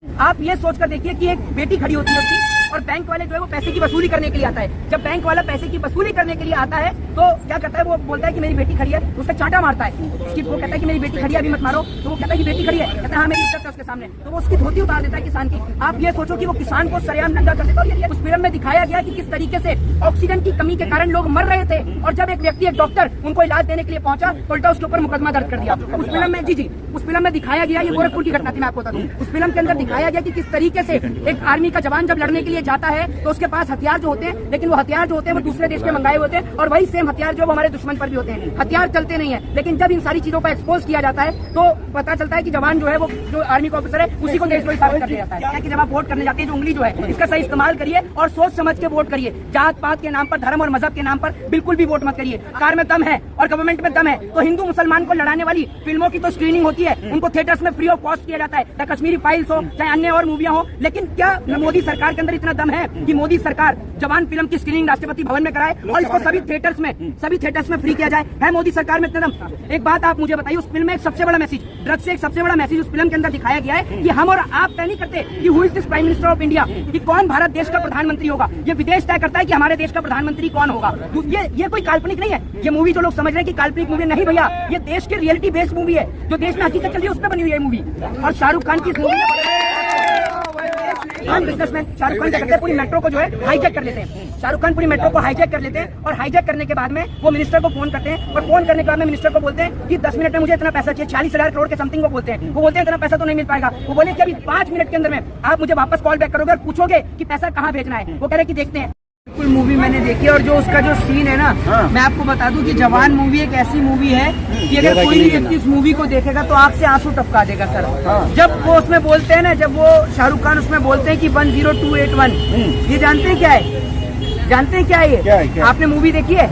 आप ये सोचकर देखिए कि एक बेटी खड़ी होती है उसकी और बैंक वाले जो है वो पैसे की वसूली करने के लिए आता है। जब बैंक वाला पैसे की वसूली करने के लिए आता है तो क्या करता है, वो बोलता है कि मेरी बेटी खड़ी है, उसका चांटा मारता है। उसकी वो कहता है कि मेरी बेटी खड़ी है, अभी मत मारो। तो वो कहता है कि बेटी खड़ी है, कहता है हाँ मेरी इज्जत है उसके सामने। तो वो उसकी धोती उतार देता है किसान की। आप ये सोचो कि वो किसान को सरेआम नंगा कर देता है। उस फिल्म में दिखाया गया कि किस तरीके से ऑक्सीजन की कमी के कारण लोग मर रहे थे और जब एक व्यक्ति, एक डॉक्टर उनको इलाज देने के लिए पहुंचा तो उल्टा उसके ऊपर मुकदमा दर्ज कर दिया। उस फिल्म में उस फिल्म में दिखाया गया, ये गोरखपुर की घटना थी, मैं आपको बता दूं। उस फिल्म के अंदर दिखाया गया कि किस तरीके से एक आर्मी का जवान जब लड़ने के लिए जाता है तो उसके पास हथियार जो होते हैं, लेकिन वो हथियार जो होते हैं वो दूसरे देश के मंगाए होते हैं और वही सेम हथियार जो हमारे दुश्मन पर भी होते हैं। हथियार चलते नहीं है, लेकिन जब इन सारी चीजों को एक्सपोज किया जाता है तो पता चलता है कि जवान जो है वो जो आर्मी का ऑफिसर है उसी को देशद्रोही साबित कर दिया जाता है। कि जब आप वोट करने जाते हैं जो उंगली जो है इसका सही इस्तेमाल करिए और सोच समझ के वोट करिए। जात पात के नाम पर, धर्म और मजहब के नाम पर बिल्कुल भी वोट मत करिए। कार में दम है और गवर्नमेंट में दम है तो हिंदू मुसलमान को लड़ाने वाली फिल्मों की तो स्क्रीनिंग होती है, उनको थिएटर्स में फ्री ऑफ कॉस्ट किया जाता है, चाहे कश्मीरी फाइल्स हो चाहे अन्य और मूवियां हो। लेकिन क्या मोदी सरकार के अंदर इतना दम है कि मोदी सरकार जवान फिल्म की स्क्रीनिंग राष्ट्रपति भवन में कराए और इसको सभी थिएटर्स में फ्री किया जाए? है मोदी सरकार में इतना दम? एक बात आप मुझे बताइए, उस फिल्म में एक सबसे बड़ा मैसेज, ड्रग्स से एक सबसे बड़ा मैसेज उस फिल्म के अंदर दिखाया गया है कि हम और आप तय नहीं करते कि who is this prime minister of India, कि कौन भारत देश का प्रधानमंत्री होगा। ये विदेश तय करता है कि हमारे देश का प्रधानमंत्री कौन होगा। ये कोई काल्पनिक नहीं है। ये मूवी जो लोग समझ रहे हैं कि काल्पनिक मूवी नहीं भैया, ये देश के रियलिटी बेस्ड मूवी है। जो देश में हकीकत चल रही है उस पर बनी हुई है मूवी। और शाहरुख खान की इस मूवी बिजनेसमैन शाहरुख खान क्या करते हैं, पूरी मेट्रो को जो है हाईजैक कर लेते हैं। शाहरुख खान पूरी मेट्रो को हाईजैक कर लेते हैं और हाईजैक करने के बाद में वो मिनिस्टर को फोन करते हैं और फोन करने के बाद में मिनिस्टर को बोलते हैं कि 10 मिनट में मुझे इतना पैसा चाहिए, 46,000 करोड़ के समथिंग। वो बोलते हैं इतना पैसा तो नहीं मिल पाएगा। वो बोले कि अभी 5 मिनट के अंदर में आप मुझे वापस कॉल बैक करोगे और पूछोगे कि पैसा कहाँ भेजना है। वो कह रहे कि देखते हैं। बिल्कुल मूवी मैंने देखी और जो उसका जो सीन है ना, मैं आपको बता दूं कि जवान मूवी एक ऐसी मूवी है कि अगर कोई भी व्यक्ति इस मूवी को देखेगा तो आंख से आंसू टपका देगा सर। जब वो उसमें बोलते हैं ना, जब वो शाहरुख खान उसमें बोलते हैं कि 10281, ये जानते हैं क्या है? जानते हैं क्या है ये? क्या? आपने मूवी देखी है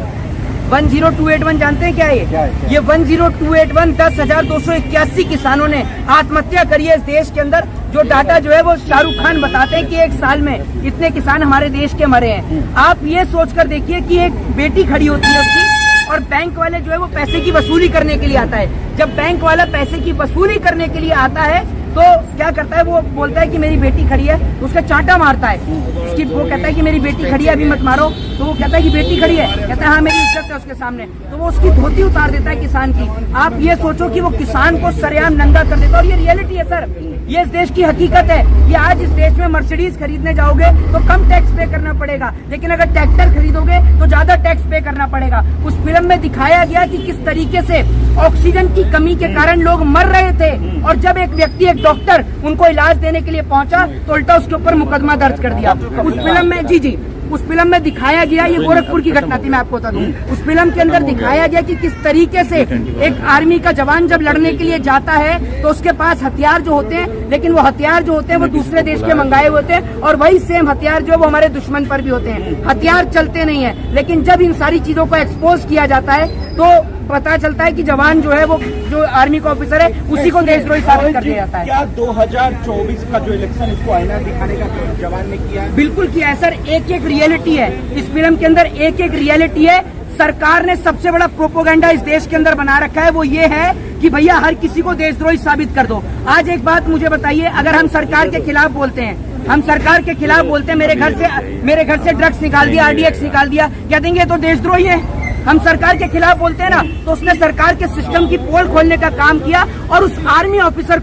10281? जानते हैं क्या है ये? ये 10281 10,281 किसानों ने आत्महत्या करी है इस देश के अंदर। जो डाटा जो है वो शाहरुख खान बताते हैं कि एक साल में इतने किसान हमारे देश के मरे हैं। आप ये सोचकर देखिए कि एक बेटी खड़ी होती है उसकी और बैंक वाले जो है वो पैसे की वसूली करने के लिए आता है। जब बैंक वाला पैसे की वसूली करने के लिए आता है तो क्या करता है, वो बोलता है कि मेरी बेटी खड़ी है, उसका चांटा मारता है। उसकी वो कहता है कि मेरी बेटी खड़ी है, अभी मत मारो। तो वो कहता है कि बेटी खड़ी है, कहता है हाँ मेरी इज्जत है उसके सामने। तो वो उसकी धोती उतार देता है किसान की। आप ये सोचो कि वो किसान को सरेआम नंगा कर देता है। और ये रियलिटी है सर, ये इस देश की हकीकत है कि आज इस देश में मर्सिडीज खरीदने जाओगे तो कम टैक्स पे करना पड़ेगा, लेकिन अगर ट्रैक्टर खरीदोगे तो ज्यादा टैक्स पे करना पड़ेगा। उस फिल्म में दिखाया गया कि किस तरीके से ऑक्सीजन की कमी के कारण लोग मर रहे थे और जब एक व्यक्ति, एक डॉक्टर उनको इलाज देने के लिए पहुंचा तो उल्टा उसके ऊपर मुकदमा दर्ज कर दिया। उस फिल्म में उस फिल्म में दिखाया गया, ये गोरखपुर की घटना थी, मैं आपको बता दूं। उस फिल्म के अंदर दिखाया गया कि किस तरीके से एक आर्मी का जवान जब लड़ने के लिए जाता है तो उसके पास हथियार जो होते हैं, लेकिन वो हथियार जो होते हैं वो दूसरे देश के मंगाए होते हैं और वही सेम हथियार जो वो हमारे दुश्मन पर भी होते हैं। हथियार चलते नहीं है, लेकिन जब इन सारी चीजों को एक्सपोज किया जाता है तो पता चलता है कि जवान जो है वो जो आर्मी का ऑफिसर है उसी को देशद्रोही साबित कर दिया जाता है। क्या 2024 का जो इलेक्शन इसको आईना दिखाने का जवान ने किया है? बिल्कुल किया है सर। एक एक रियलिटी है इस फिल्म के अंदर, एक एक रियलिटी है। सरकार ने सबसे बड़ा प्रोपोगंडा इस देश के अंदर बना रखा है, वो ये है कि भैया हर किसी को देशद्रोही साबित कर दो। आज एक बात मुझे बताइए, अगर हम सरकार के खिलाफ बोलते हैं, मेरे घर से ड्रग्स निकाल दिया, RDX निकाल दिया, क्या देंगे? तो देशद्रोही है। हम सरकार के खिलाफ बोलते हैं ना, तो उसने सरकार के सिस्टम की पोल खोलने का काम किया और उस आर्मी ऑफिसर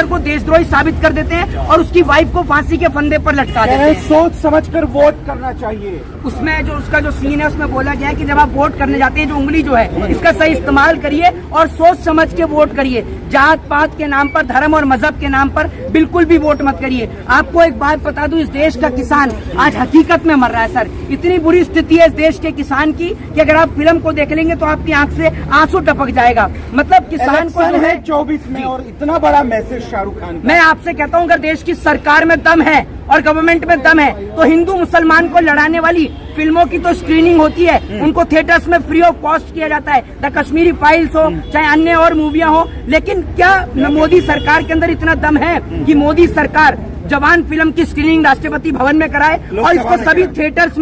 को देशद्रोही साबित कर देते हैं और उसकी वाइफ को फांसी के फंदे पर लटका देते हैं। सोच समझकर वोट करना चाहिए। उसमें जो उसका जो सीन है उसमें बोला गया है कि जब आप वोट करने जाते हैं जो उंगली जो है इसका सही इस्तेमाल करिए और सोच समझ के वोट करिए। जात पात के नाम पर, धर्म और मजहब के नाम पर बिल्कुल भी वोट मत करिए। आपको एक बात बता दूं, इस देश का किसान आज हकीकत में मर रहा है सर। इतनी बुरी स्थिति है इस देश के किसान की कि अगर आप फिल्म को देख लेंगे तो आपकी आंख से आंसू टपक जाएगा। मतलब किसान को जो है 24 में और इतना बड़ा मैसेज शाहरुख खान, मैं आपसे कहता हूं अगर देश की सरकार में दम है और गवर्नमेंट में दम है तो हिंदू मुसलमान को लड़ाने वाली फिल्मों की तो स्क्रीनिंग होती है, उनको थिएटर्स में फ्री ऑफ कॉस्ट किया जाता है, द कश्मीरी फाइल्स हो चाहे अन्य और मूवियां हो। लेकिन क्या मोदी सरकार के अंदर इतना दम है कि मोदी सरकार जवान फिल्म की स्क्रीनिंग राष्ट्रपति भवन में कराए और इसको सभी थिएटर्स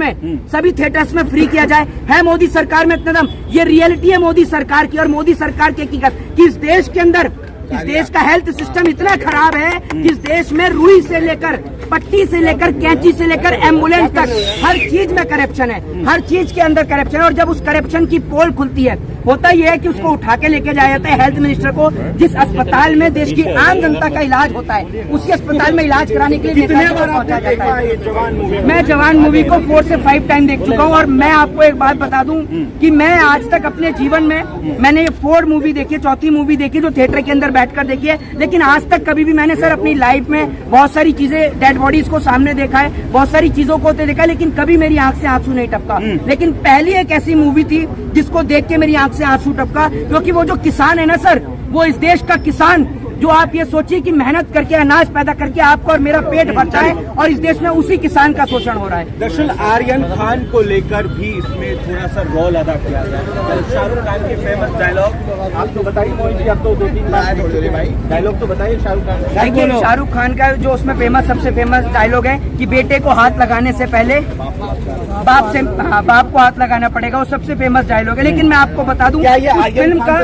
में फ्री किया जाए? है मोदी सरकार में इतना दम? ये रियलिटी है मोदी सरकार की और मोदी सरकार की हकीकत कि इस देश के अंदर इस देश का हेल्थ सिस्टम इतना खराब है कि इस देश में रुई से लेकर पट्टी से लेकर कैंची से लेकर एम्बुलेंस तक हर चीज में करप्शन है, हर चीज के अंदर करप्शन है। और जब उस करप्शन की पोल खुलती है, होता यह है कि उसको उठा के लेके जाया जाता है हेल्थ मिनिस्टर को, जिस अस्पताल में देश की आम जनता का इलाज होता है, उसी अस्पताल में इलाज कराने के लिए पहुंचा जाता है। मैं जवान मूवी को 4 से 5 टाइम देख चुका हूँ और मैं आपको एक बात बता दूं कि मैं आज तक अपने जीवन में मैंने ये 4 मूवी देखी, चौथी मूवी देखी जो थिएटर के अंदर बैठकर देखी है, लेकिन आज तक कभी भी मैंने सर अपनी लाइफ में बहुत सारी चीजें, डेड बॉडीज को सामने देखा है, बहुत सारी चीजों को देखा है, लेकिन कभी मेरी आंख से आंसू नहीं टपका। लेकिन पहली एक ऐसी मूवी थी जिसको देख के मेरी आंख से आंसू टपका, क्योंकि वो जो किसान है ना सर, वो इस देश का किसान, जो आप ये सोचिए कि मेहनत करके अनाज पैदा करके आपका और मेरा पेट भरता है, और इस देश में उसी किसान का शोषण हो रहा है। दरअसल आर्यन खान को लेकर भी इसमें थोड़ा सा रोल अदा किया गया। शाहरुख खान के फेमस डायलॉग आप तो बताइए मोहित जी, आप तो 2-3 बार भाई डायलॉग तो बताइए शाहरुख खान। देखिए शाहरुख खान का जो उसमें सबसे फेमस डायलॉग है कि बेटे को हाथ लगाने से पहले बाप को हाथ लगाना पड़ेगा, वो सबसे फेमस डायलॉग है। लेकिन मैं आपको बता दूं फिल्म का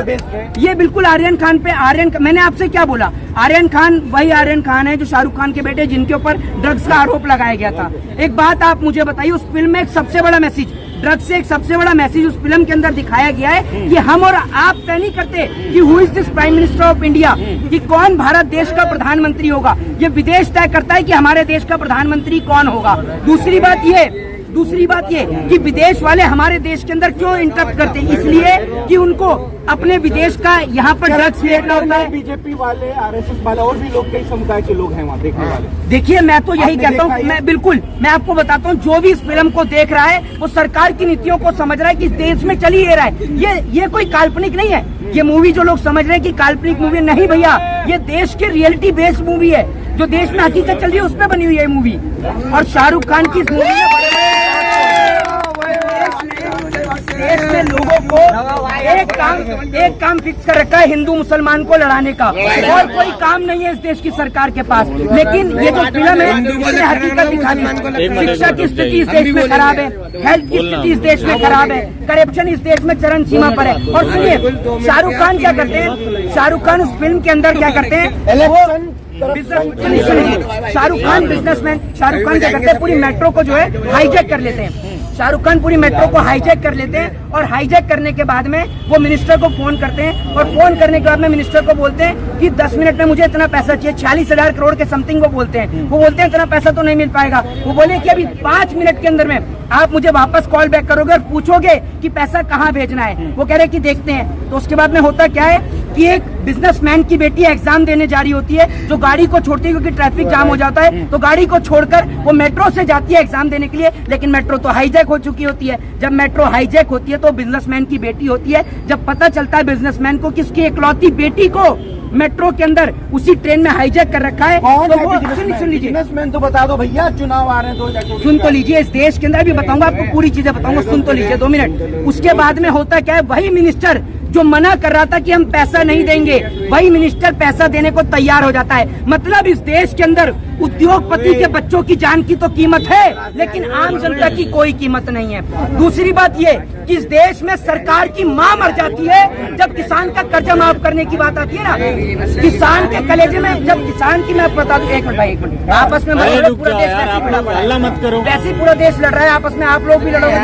ये बिल्कुल आर्यन खान पे, मैंने आपसे क्या बोला, आर्यन खान वही आर्यन खान है जो शाहरुख खान के बेटे जिनके ऊपर ड्रग्स का आरोप लगाया गया था। एक बात आप मुझे बताइए, उस फिल्म में एक सबसे बड़ा मैसेज, ड्रग्स से एक सबसे बड़ा मैसेज उस फिल्म के अंदर दिखाया गया है कि हम और आप तय नहीं करते कि who is this prime minister of India, कि कौन भारत देश का प्रधानमंत्री होगा। ये विदेश तय करता है कि हमारे देश का प्रधानमंत्री कौन होगा। दूसरी बात ये कि विदेश वाले हमारे देश के अंदर क्यों इंटरप्ट करते हैं, इसलिए कि उनको अपने विदेश का यहाँ पर ड्रग्स लेना होता है। बीजेपी वाले, आरएसएस वाले और भी लोग, कई समुदाय के लोग हैं वहाँ देखने वाले। देखिए मैं तो यही कहता हूँ, मैं आपको बताता हूँ, जो भी इस फिल्म को देख रहा है वो सरकार की नीतियों को समझ रहा है कि इस देश में चली ये रहा है। ये कोई काल्पनिक नहीं है। ये मूवी जो लोग समझ रहे हैं कि काल्पनिक मूवी, नहीं भैया, ये देश की रियलिटी बेस्ड मूवी है, जो देश में हकीकत चल रही है उस पर बनी हुई है मूवी। और शाहरुख खान की इस मूवी में देश में लोगों को एक काम फिक्स कर रखा है, हिंदू मुसलमान को लड़ाने का, और कोई काम नहीं है इस देश की सरकार के पास। लेकिन ये जो फिल्म है इसने हकीकत दिखानी है। शिक्षा की स्थिति इस देश में खराब है, हेल्थ की स्थिति इस देश में खराब है, करप्शन इस देश में चरम सीमा पर है। और सुनिए शाहरुख खान क्या करते हैं, शाहरुख खान इस फिल्म के अंदर क्या करते हैं, शाहरुख खान बिजनेसमैन, शाहरुख खान क्या करते हैं, पूरी मेट्रो को जो है हाईजैक कर लेते हैं। शाहरुख खान पूरी मेट्रो को हाईजैक कर लेते हैं, और हाईजैक करने के बाद में वो मिनिस्टर को फोन करते हैं, और फोन करने के बाद में मिनिस्टर को बोलते हैं कि 10 मिनट में मुझे इतना पैसा चाहिए, 46,000 करोड़ के समथिंग वो बोलते हैं इतना पैसा तो नहीं मिल पाएगा। वो बोले कि अभी 5 मिनट के अंदर में आप मुझे वापस कॉल बैक करोगे और पूछोगे कि पैसा कहाँ भेजना है। वो कह रहे कि देखते हैं। तो उसके बाद में होता क्या है कि एक बिजनेसमैन की बेटी एग्जाम देने जा रही होती है, जो गाड़ी को छोड़ती है क्योंकि ट्रैफिक जाम हो जाता है, तो गाड़ी को छोड़कर वो मेट्रो से जाती है एग्जाम देने के लिए, लेकिन मेट्रो तो हाईजैक हो चुकी होती है। जब मेट्रो हाईजैक होती है तो बिजनेसमैन की बेटी होती है, जब पता चलता है बिजनेसमैन को कि उसकी इकलौती बेटी को मेट्रो के अंदर उसी ट्रेन में हाईजैक कर रखा है, तो वो सुन लीजिए, बिजनेसमैन तो बता दो भैया, चुनाव आ रहे हैं 2024। सुन तो लीजिए, इस देश के अंदर भी बताऊंगा आपको, पूरी चीजें बताऊंगा, सुन तो लीजिए 2 मिनट। उसके बाद में होता क्या है, वही मिनिस्टर जो मना कर रहा था कि हम पैसा नहीं देंगे, वही मिनिस्टर पैसा देने को तैयार हो जाता है। मतलब इस देश के अंदर उद्योगपति के बच्चों की जान की तो कीमत है, लेकिन आम जनता की कोई कीमत नहीं है। दूसरी बात ये कि इस देश में सरकार की मां मर जाती है जब किसान का कर्जा माफ करने की बात आती है ना, किसान के कलेजे में, जब किसान की, मैं बता दूं, एक मिनट आपस में पूरा देश वैसे पूरा देश लड़ रहा है, आपस में आप लोग भी लड़ोगे।